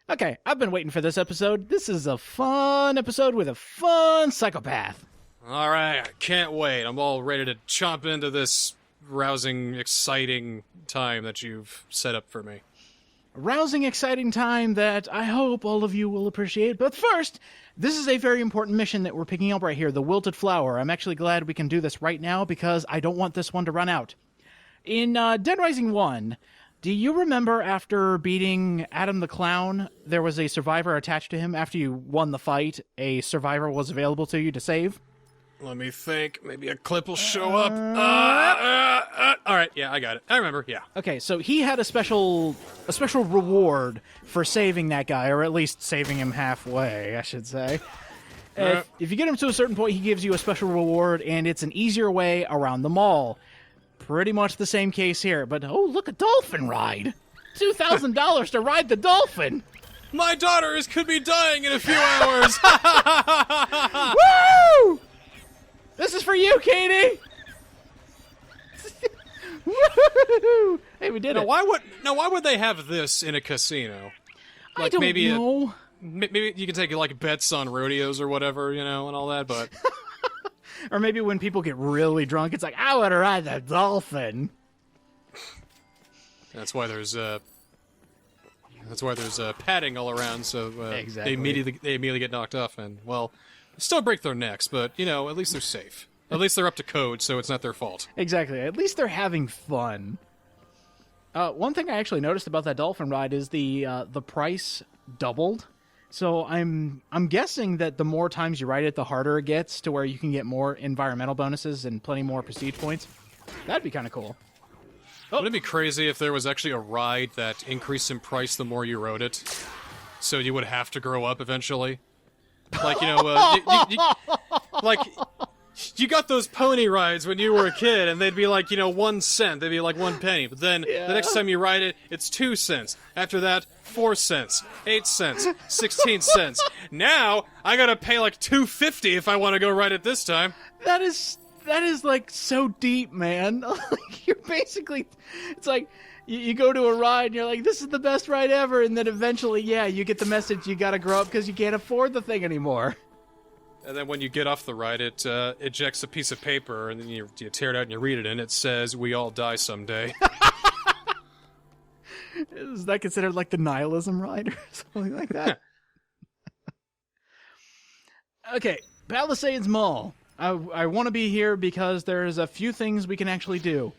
Okay, I've been waiting for this episode. This is a fun episode with a fun psychopath. All right, I can't wait. I'm all ready to chomp into this rousing, exciting time that you've set up for me. A rousing, exciting time that I hope all of you will appreciate. But first, this is a very important mission that we're picking up right here, the Wilted Flower. I'm actually glad we can do this right now because I don't want this one to run out. In Dead Rising 1... do you remember after beating Adam the Clown, there was a survivor attached to him? After you won the fight, a survivor was available to you to save? Let me think. Maybe a clip will show up. All right, yeah, I got it. I remember, yeah. Okay, so he had a special reward for saving that guy, or at least saving him halfway, I should say. If you get him to a certain point, he gives you a special reward, and it's an easier way around the mall. Pretty much the same case here, but oh, look, a dolphin ride. $2,000 to ride the dolphin. My daughter could be dying in a few hours. Woo! This is for you, Katie. Woo! Hey, we did it. Why would they have this in a casino? Like, I don't know. Maybe you can take like bets on rodeos or whatever, and all that, but. Or maybe when people get really drunk, it's like, I want to ride the dolphin. That's why there's padding all around, so exactly. they immediately get knocked off, and well, still break their necks, but at least they're safe. At least they're up to code, so it's not their fault. Exactly. At least they're having fun. One thing I actually noticed about that dolphin ride is the price doubled. So I'm guessing that the more times you ride it, the harder it gets, to where you can get more environmental bonuses and plenty more prestige points. That'd be kind of cool. Wouldn't it be crazy if there was actually a ride that increased in price the more you rode it? So you would have to grow up eventually? Like, you got those pony rides when you were a kid, and they'd be like, 1 cent. They'd be like 1 penny. But then the next time you ride it, it's 2 cents. After that, 4 cents, 8 cents, 16 cents. Now I gotta pay like $2.50 if I want to go ride it this time. That is like so deep, man. Like, you're basically, it's like you go to a ride and you're like, this is the best ride ever, and then eventually, you get the message you gotta grow up because you can't afford the thing anymore. And then when you get off the ride, it ejects a piece of paper, and then you tear it out and you read it, and it says, "We all die someday." Is that considered like the nihilism ride or something like that? Okay, Palisades Mall. I want to be here because there's a few things we can actually do.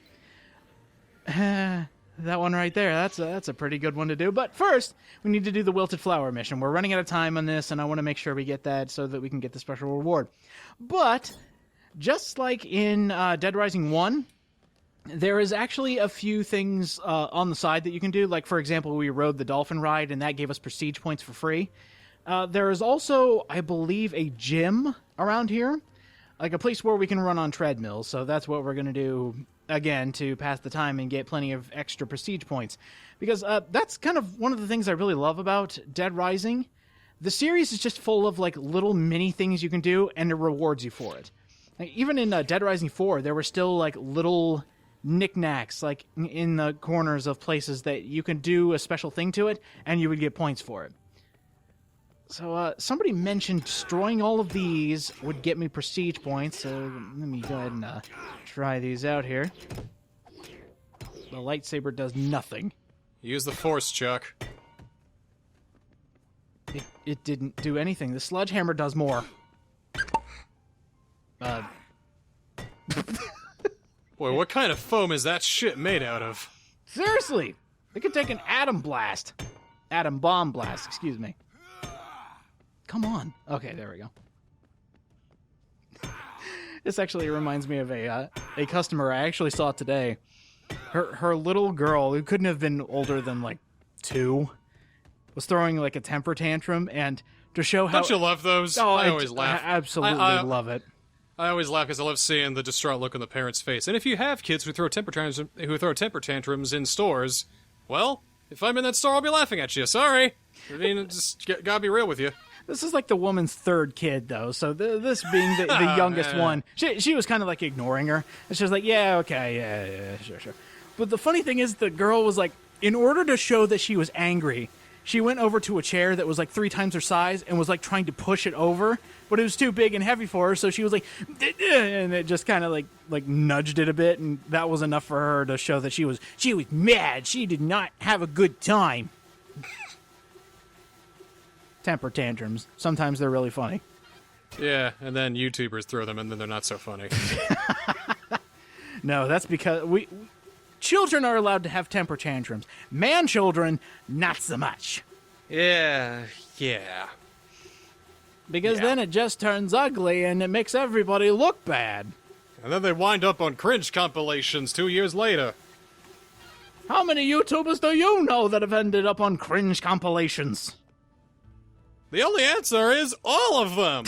That one right there, that's a pretty good one to do. But first, we need to do the Wilted Flower mission. We're running out of time on this, and I want to make sure we get that so that we can get the special reward. But, just like in Dead Rising 1, there is actually a few things on the side that you can do. Like, for example, we rode the Dolphin ride, and that gave us prestige points for free. There is also, I believe, a gym around here. Like a place where we can run on treadmills, so that's what we're going to do, again, to pass the time and get plenty of extra prestige points. Because that's kind of one of the things I really love about Dead Rising. The series is just full of, like, little mini things you can do, and it rewards you for it. Like, even in Dead Rising 4, there were still, like, little knickknacks, like, in the corners of places that you can do a special thing to it, and you would get points for it. So, somebody mentioned destroying all of these would get me prestige points, so let me go ahead and try these out here. The lightsaber does nothing. Use the Force, Chuck. It didn't do anything. The sledgehammer does more. Boy, what kind of foam is that shit made out of? Seriously! It could take an atom blast. Atom bomb blast, excuse me. Come on. Okay, there we go. This actually reminds me of a customer I actually saw today. Her little girl, who couldn't have been older than like 2, was throwing like a temper tantrum, and to show how... Don't you love those? Oh, I always laugh. I absolutely love it. I always laugh because I love seeing the distraught look on the parent's face. And if you have kids who throw temper tantrums in stores, well, if I'm in that store, I'll be laughing at you. Sorry. I mean, just gotta be real with you. This is like the woman's 3rd kid, though, so this being the youngest one, she was kind of like ignoring her. And she was like, yeah, okay, yeah, sure. But the funny thing is, the girl was like, in order to show that she was angry, she went over to a chair that was like 3 times her size and was like trying to push it over, but it was too big and heavy for her, so she was like, and it just kind of like nudged it a bit, and that was enough for her to show that she was mad. She did not have a good time. Temper tantrums. Sometimes they're really funny. Yeah, and then YouTubers throw them, and then they're not so funny. No, that's because children are allowed to have temper tantrums. Man children, not so much. Yeah. Because then it just turns ugly and it makes everybody look bad. And then they wind up on cringe compilations 2 years later. How many YouTubers do you know that have ended up on cringe compilations? The only answer is all of them.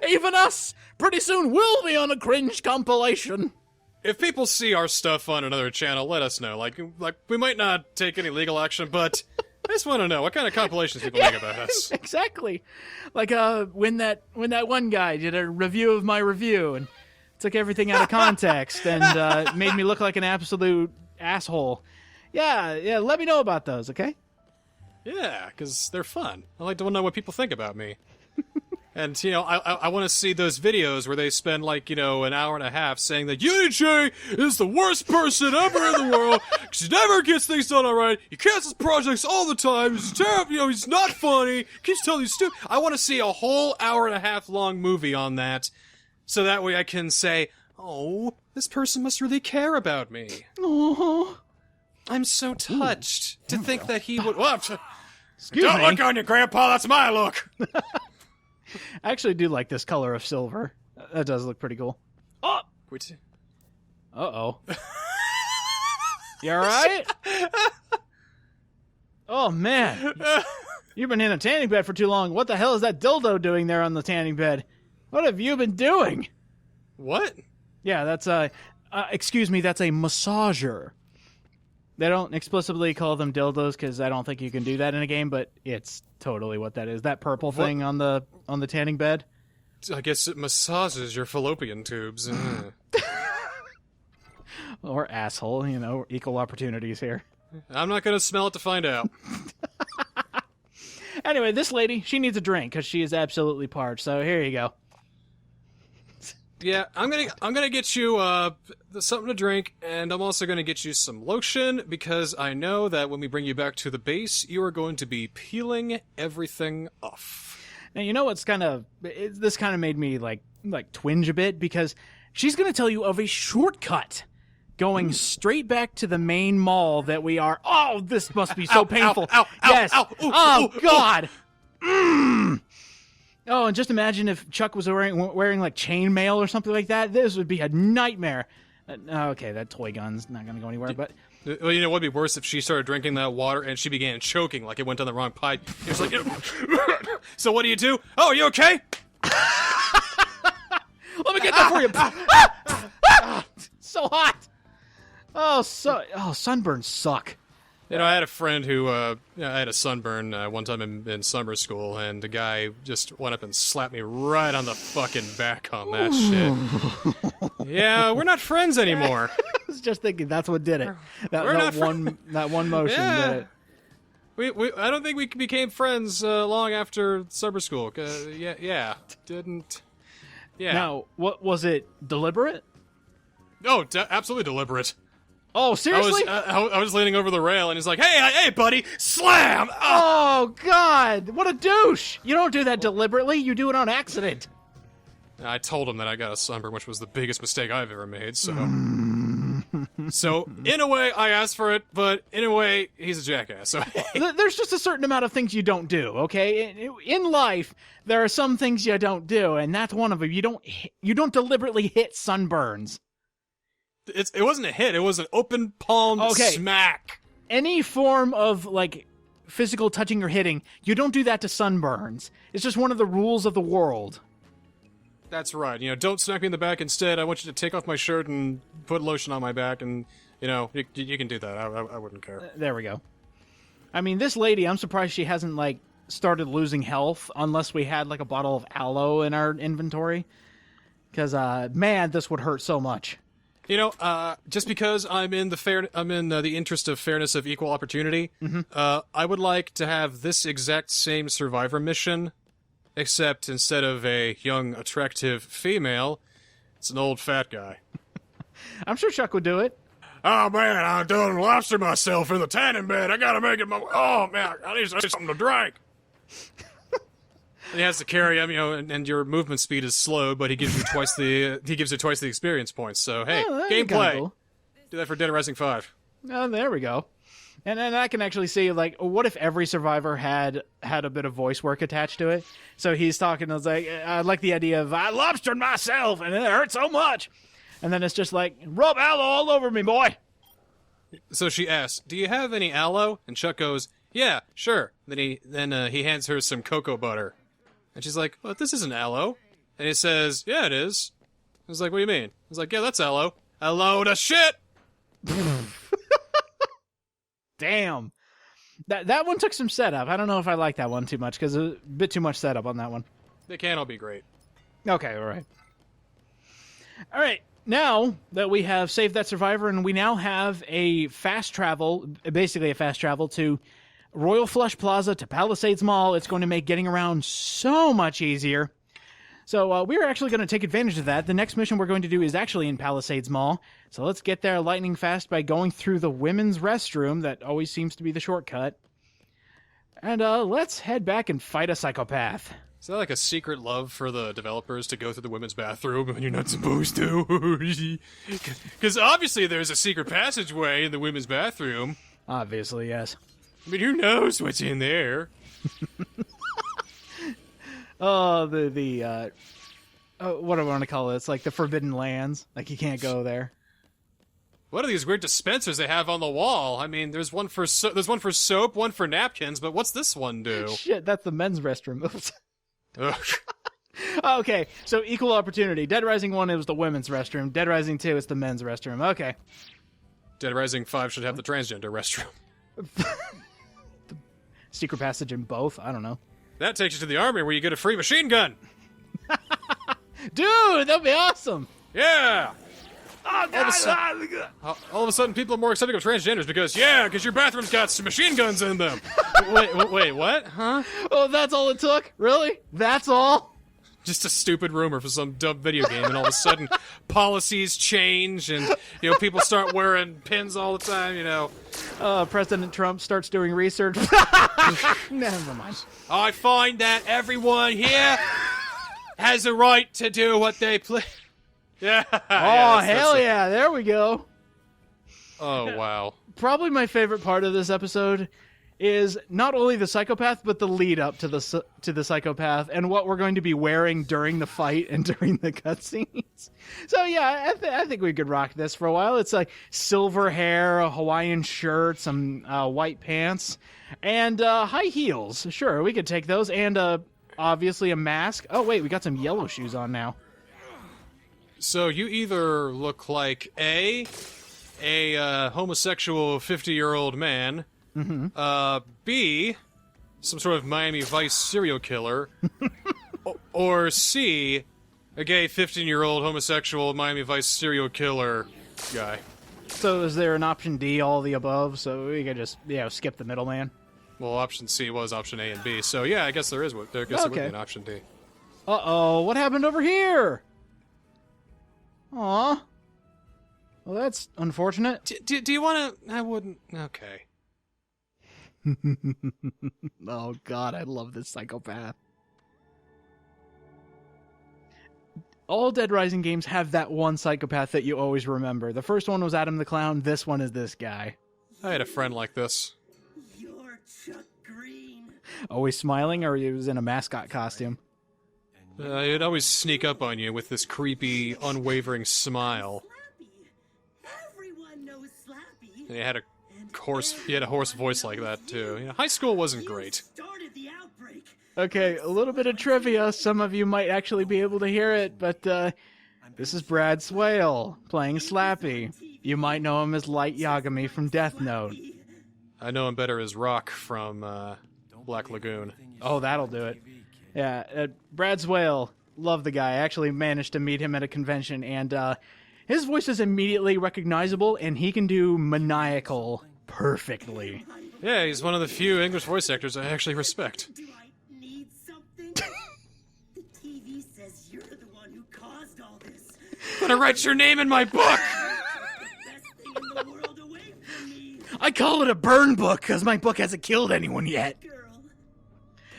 Even us! Pretty soon we'll be on a cringe compilation. If people see our stuff on another channel, let us know. Like we might not take any legal action, but I just want to know what kind of compilations people make about us. Exactly. Like when that one guy did a review of my review and took everything out of context and made me look like an absolute asshole. Yeah, let me know about those, okay? Yeah, because they're fun. I like to know what people think about me. And, I want to see those videos where they spend, an hour and a half saying that UniJ is the worst person ever in the world, because he never gets things done all right, he cancels projects all the time, he's terrible, he's not funny, keeps telling you stupid. I want to see a whole hour and a half long movie on that, so that way I can say, oh, this person must really care about me. Oh, I'm so touched to think that he would... excuse Don't me. look on you, Grandpa, that's my look! I actually do like this color of silver. That does look pretty cool. Oh! Uh-oh. You alright? Oh, man. You've been in a tanning bed for too long. What the hell is that dildo doing there on the tanning bed? What have you been doing? What? Yeah, that's excuse me, that's a massager. They don't explicitly call them dildos because I don't think you can do that in a game, but it's totally what that is. That purple thing on the tanning bed. I guess it massages your fallopian tubes. Or asshole, equal opportunities here. I'm not going to smell it to find out. Anyway, this lady, she needs a drink because she is absolutely parched. So here you go. Yeah, I'm gonna get you something to drink, and I'm also gonna get you some lotion because I know that when we bring you back to the base, you are going to be peeling everything off. Now you know what's this kind of made me like twinge a bit because she's gonna tell you of a shortcut going straight back to the main mall that we are. Oh, this must be so painful. Ow, yes. Ow, ooh, oh ooh, God. Oh, and just imagine if Chuck was wearing like chainmail or something like that. This would be a nightmare. Okay, that toy gun's not going to go anywhere, but... Well, what would be worse if she started drinking that water and she began choking like it went down the wrong pipe. It was like... So what do? Oh, are you okay? Let me get that for you. So hot. Oh, sunburns suck. I had a friend who, I had a sunburn one time in summer school, and the guy just went up and slapped me right on the fucking back on that shit. Yeah, we're not friends anymore. I was just thinking that's what did it. That one motion yeah. did it. I don't think we became friends long after summer school. Didn't. Yeah. Now, what was it? Deliberate? Oh, absolutely deliberate. Oh, seriously? I was leaning over the rail, and he's like, hey, buddy, slam! Oh, God, what a douche! You don't do that deliberately, you do it on accident. I told him that I got a sunburn, which was the biggest mistake I've ever made, so... So, in a way, I asked for it, but in a way, he's a jackass, so... There's just a certain amount of things you don't do, okay? In life, there are some things you don't do, and that's one of them. You don't deliberately hit sunburns. It wasn't a hit, it was an open palm smack. Any form of, physical touching or hitting, you don't do that to sunburns. It's just one of the rules of the world. That's right. Don't smack me in the back. Instead, I want you to take off my shirt and put lotion on my back, and, you can do that. I wouldn't care. There we go. I mean, this lady, I'm surprised she hasn't, started losing health unless we had, a bottle of aloe in our inventory. Because, man, this would hurt so much. You know, just because I'm in the interest of fairness of equal opportunity, I would like to have this exact same Survivor mission, except instead of a young, attractive female, it's an old fat guy. I'm sure Chuck would do it. Oh man, I done lobster myself in the tanning bed. I gotta make it oh man, I need something to drink. And he has to carry him, you know, and your movement speed is slow, but he gives you twice the experience points. So hey, gameplay. Cool. Do that for Dead Rising 5. Oh, there we go. And I can actually see, like, what if every survivor had a bit of voice work attached to it? So he's talking, I was like, I like the idea of, I lobstered myself, and it hurt so much. And then it's just like, rub aloe all over me, boy. So she asks, do you have any aloe? And Chuck goes, yeah, sure. Then he hands her some cocoa butter. And she's like, well, this isn't aloe. And he says, yeah, it is. I was like, what do you mean? I was like, yeah, that's aloe. Aloe to shit! Damn. That one took some setup. I don't know if I like that one too much, because a bit too much setup on that one. They can all be great. Okay, all right. All right, now that we have saved that survivor, and we now have a fast travel, basically a fast travel to Royal Flush Plaza to Palisades Mall, it's going to make getting around so much easier. So we're actually going to take advantage of that. The next mission we're going to do is actually in Palisades Mall. So let's get there lightning fast by going through the women's restroom. That always seems to be the shortcut. And let's head back and fight a psychopath. Is that like a secret love for the developers to go through the women's bathroom when you're not supposed to? Because obviously there's a secret passageway in the women's bathroom. Obviously, yes. I mean, who knows what's in there? Oh, what do I want to call it? It's like the Forbidden Lands. Like, you can't go there. What are these weird dispensers they have on the wall? I mean, there's one for soap, one for napkins, but what's this one do? Shit, that's the men's restroom. Okay, so equal opportunity. Dead Rising 1, it was the women's restroom. Dead Rising 2, it's the men's restroom. Okay. Dead Rising 5 should have the transgender restroom. The secret passage in both? I don't know. That takes you to the army where you get a free machine gun. Dude, that'd be awesome. Yeah. All of a sudden, people are more accepting of transgenders because your bathroom's got some machine guns in them. wait, what? Huh? Oh, that's all it took? Really? That's all? Just a stupid rumor for some dumb video game, and all of a sudden, policies change, and people start wearing pins all the time. President Trump starts doing research. Never mind. I find that everyone here has a right to do what they please. Yeah. Oh, hell yeah! There we go. Oh wow. Probably my favorite part of this episode is not only the psychopath, but the lead up to the psychopath and what we're going to be wearing during the fight and during the cutscenes. So yeah, I think we could rock this for a while. It's like silver hair, a Hawaiian shirt, some white pants, and high heels. Sure, we could take those, and obviously a mask. Oh wait, we got some yellow shoes on now. So you either look like a homosexual 50-year-old man. Mm-hmm. B, some sort of Miami Vice serial killer, or C, a gay 15-year-old homosexual Miami Vice serial killer guy. So is there an option D, all of the above, so we could just skip the middleman? Well, option C was option A and B, so yeah, I guess there would be an option D. Uh-oh, what happened over here? Aw. Well, that's unfortunate. Do you want to... I wouldn't... Okay. Oh god, I love this psychopath. All Dead Rising games have that one psychopath that you always remember. The first one was Adam the Clown, this one is this guy. I had a friend like this. You're Chuck Green. Always smiling, or he was in a mascot costume? He'd always sneak up on you with this creepy, unwavering smile. Slappy. Everyone knows Slappy. And he had a hoarse voice like that too. High school wasn't great. Started the outbreak. Okay, a little bit of trivia. Some of you might actually be able to hear it, but this is Brad Swale playing Slappy. You might know him as Light Yagami from Death Note. I know him better as Rock from Black Lagoon. Oh, that'll do it. Yeah, Brad Swale, love the guy. I actually managed to meet him at a convention, and His voice is immediately recognizable, and he can do maniacal perfectly. Yeah, he's one of the few English voice actors I actually respect. Do I need something? The TV says you're the one who caused all this. I'm gonna write your name in my book! The best thing in the world away from me. I call it a burn book because my book hasn't killed anyone yet. Girl.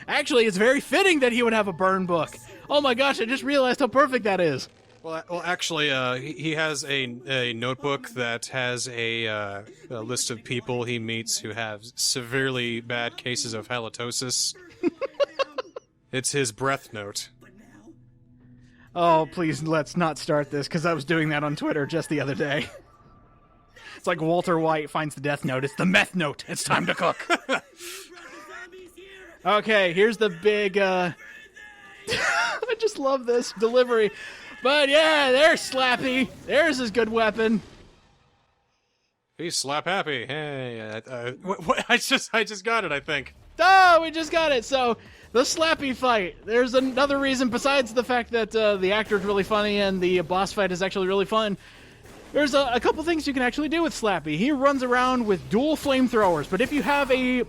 Actually, it's very fitting that he would have a burn book. Oh my gosh, I just realized how perfect that is. Well, actually, he has a notebook that has a list of people he meets who have severely bad cases of halitosis. It's his breath note. But now, Oh, please, let's not start this, because I was doing that on Twitter just the other day. It's like Walter White finds the death note. It's the meth note. It's time to cook. you brought the zombies here. Okay, here's the big, I just love this delivery. But yeah, there's Slappy. There's his good weapon. He's slap happy. Hey, I just got it, I think. Oh, we just got it. So, the Slappy fight. There's another reason besides the fact that the actor's really funny and the boss fight is actually really fun. There's a couple things you can actually do with Slappy. He runs around with dual flamethrowers, but if you have a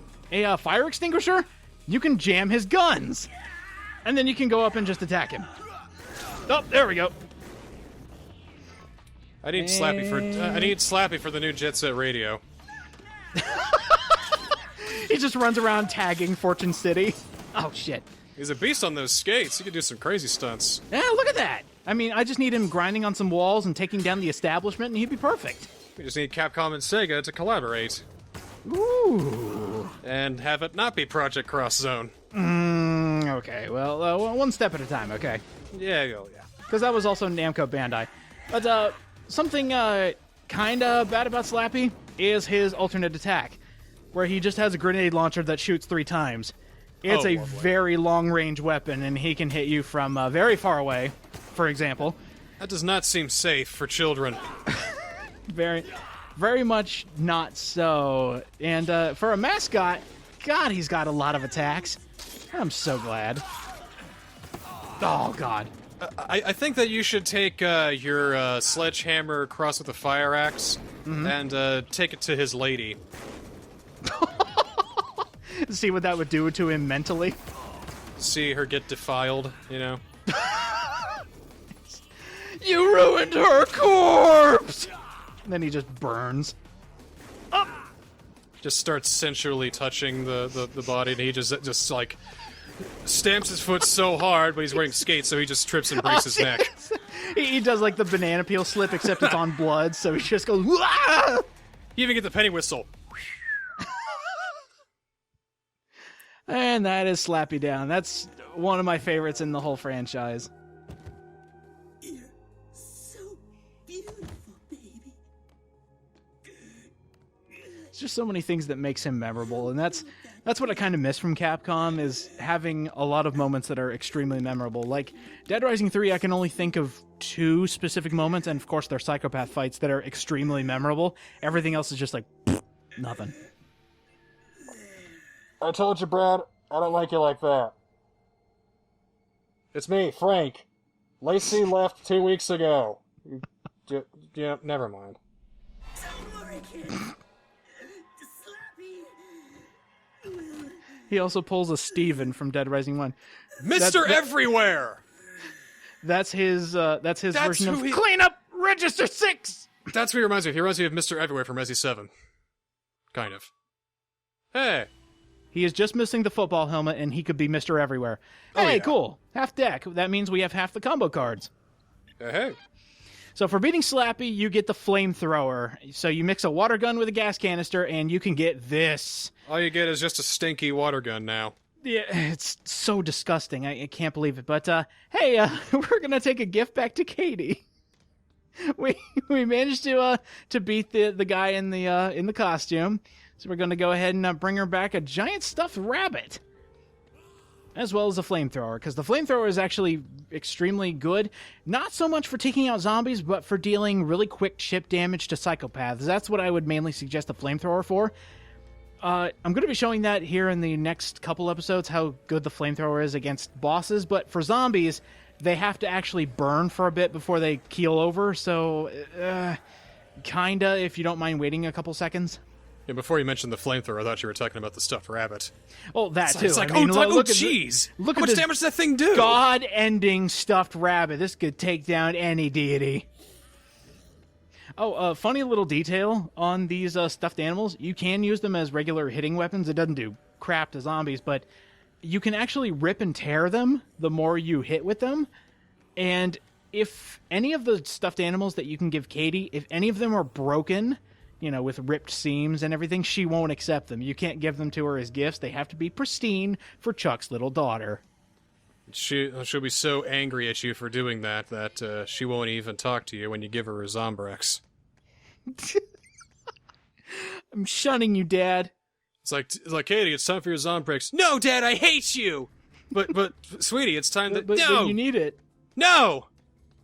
fire extinguisher, you can jam his guns. And then you can go up and just attack him. Oh, there we go. I need Slappy for the new Jet Set Radio. He just runs around tagging Fortune City. Oh, shit. He's a beast on those skates. He can do some crazy stunts. Yeah, look at that. I mean, I just need him grinding on some walls and taking down the establishment, and he'd be perfect. We just need Capcom and Sega to collaborate. Ooh. And have it not be Project Cross Zone. Okay, well, one step at a time, okay? Yeah, oh yeah. Because that was also Namco Bandai. But something kind of bad about Slappy is his alternate attack, where he just has a grenade launcher that shoots 3 times. It's a very long-range weapon, and he can hit you from very far away, for example. That does not seem safe for children. Very much not so. And for a mascot, God, he's got a lot of attacks. I'm so glad. Oh, God. I think that you should take your sledgehammer crossed with a fire axe and take it to his lady. See what that would do to him mentally. See her get defiled, you know? You ruined her corpse! And then he just burns. Just starts sensually touching the body, and he just like stamps his foot so hard, but he's wearing skates, so he just trips and breaks his neck. He does like the banana peel slip, except it's on blood, so he just goes, "Wah!" You even get the penny whistle. And that is Slappy Down. That's one of my favorites in the whole franchise. You're so beautiful, baby. There's just so many things that makes him memorable, and that's what I kind of miss from Capcom, is having a lot of moments that are extremely memorable. Like Dead Rising 3, I can only think of 2 specific moments, and of course they're psychopath fights that are extremely memorable. Everything else is just like, nothing. I told you, Brad, I don't like you like that. It's me, Frank. Lacey left 2 weeks ago. Yeah, never mind. Don't worry, kid. Slappy. He also pulls a Steven from Dead Rising 1. Mr. Everywhere! That's his version of who he- Clean Up Register 6! That's what he reminds me of. He reminds me of Mr. Everywhere from Resi 7. Kind of. Hey! He is just missing the football helmet, and he could be Mr. Everywhere. Oh, Hey, yeah. cool. Half deck. That means we have half the combo cards. Hey. So for beating Slappy, you get the flamethrower. So you mix a water gun with a gas canister, and you can get this. All you get is just a stinky water gun now. Yeah, it's so disgusting. I can't believe it. But hey, we're gonna take a gift back to Katie. We managed to beat the guy in the costume. So we're gonna go ahead and bring her back a giant stuffed rabbit, as well as a flamethrower, because the flamethrower is actually extremely good. Not so much for taking out zombies, but for dealing really quick chip damage to psychopaths. That's what I would mainly suggest the flamethrower for. I'm going to be showing that here in the next couple episodes, how good the flamethrower is against bosses, but for zombies, they have to actually burn for a bit before they keel over, so kinda, if you don't mind waiting a couple seconds. Yeah, before you mentioned the flamethrower, I thought you were talking about the stuffed rabbit. Oh, that too. It's like, I mean, look at jeez! Look How at much damage does that thing do? God-ending stuffed rabbit. This could take down any deity. Oh, funny little detail on these stuffed animals. You can use them as regular hitting weapons. It doesn't do crap to zombies, but you can actually rip and tear them the more you hit with them. And if any of the stuffed animals that you can give Katie, if any of them are broken, you know, with ripped seams and everything, she won't accept them. You can't give them to her as gifts. They have to be pristine for Chuck's little daughter. She'll be so angry at you for doing that she won't even talk to you when you give her a Zombrex. I'm shunning you, Dad. It's like, Katie, it's time for your Zombrex. No, Dad, I hate you! But sweetie, it's time But No! you need it. No!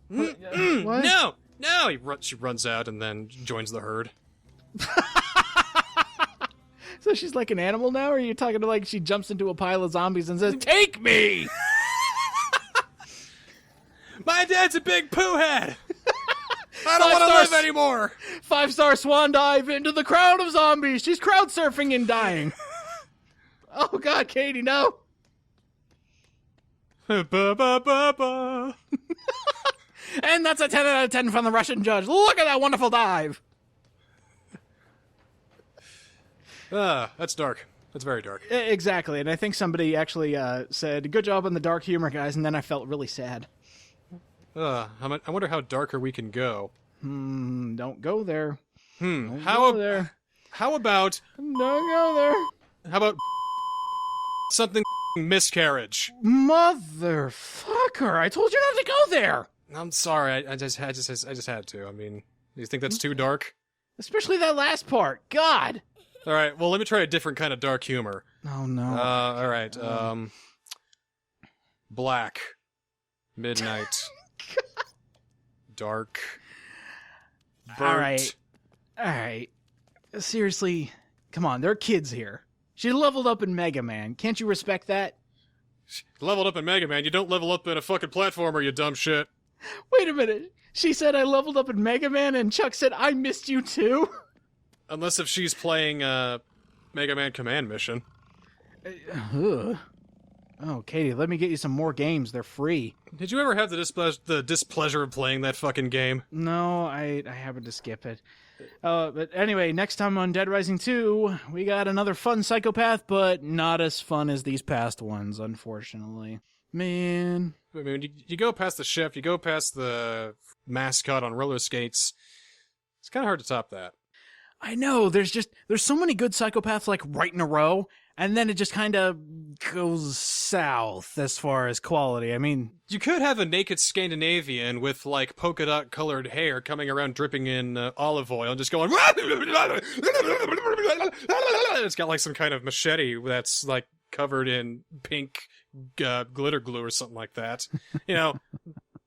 What? No! No! She runs out and then joins the herd. So she's like an animal now, or are you talking to like she jumps into a pile of zombies and says, "Take me"? My dad's a big poo head! I don't want to live anymore! 5-star swan dive into the crowd of zombies. She's crowd surfing and dying. Oh God, Katie, no. Ba, ba, ba, ba. And that's a 10 out of 10 from the Russian judge. Look at that wonderful dive. That's dark. That's very dark. Exactly, and I think somebody actually said, "Good job on the dark humor, guys," and then I felt really sad. I wonder how darker we can go. Don't go there. How about Don't go there. how about something miscarriage? Motherfucker! I told you not to go there. I'm sorry. I just had to. I mean, do you think that's too dark? Especially that last part. God. All right. Well, let me try a different kind of dark humor. Oh no. All right. Black. Midnight. Dark. Burnt. All right. Seriously, come on. There are kids here. She leveled up in Mega Man. Can't you respect that? Leveled up in Mega Man. You don't level up in a fucking platformer, you dumb shit. Wait a minute. She said I leveled up in Mega Man, and Chuck said I missed you too? Unless if she's playing Mega Man Command Mission. Ugh. Oh, Katie, let me get you some more games. They're free. Did you ever have the displeasure of playing that fucking game? No, I happened to skip it. But anyway, next time on Dead Rising 2, we got another fun psychopath, but not as fun as these past ones, unfortunately. Man. I mean, you go past the chef, you go past the mascot on roller skates. It's kind of hard to top that. I know, there's so many good psychopaths like right in a row, and then it just kind of goes south as far as quality. I mean, you could have a naked Scandinavian with like polka dot colored hair coming around dripping in olive oil and just going it's got like some kind of machete that's like covered in pink glitter glue or something like that. You know,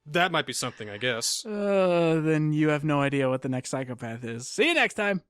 that might be something, I guess. Then you have no idea what the next psychopath is. See you next time.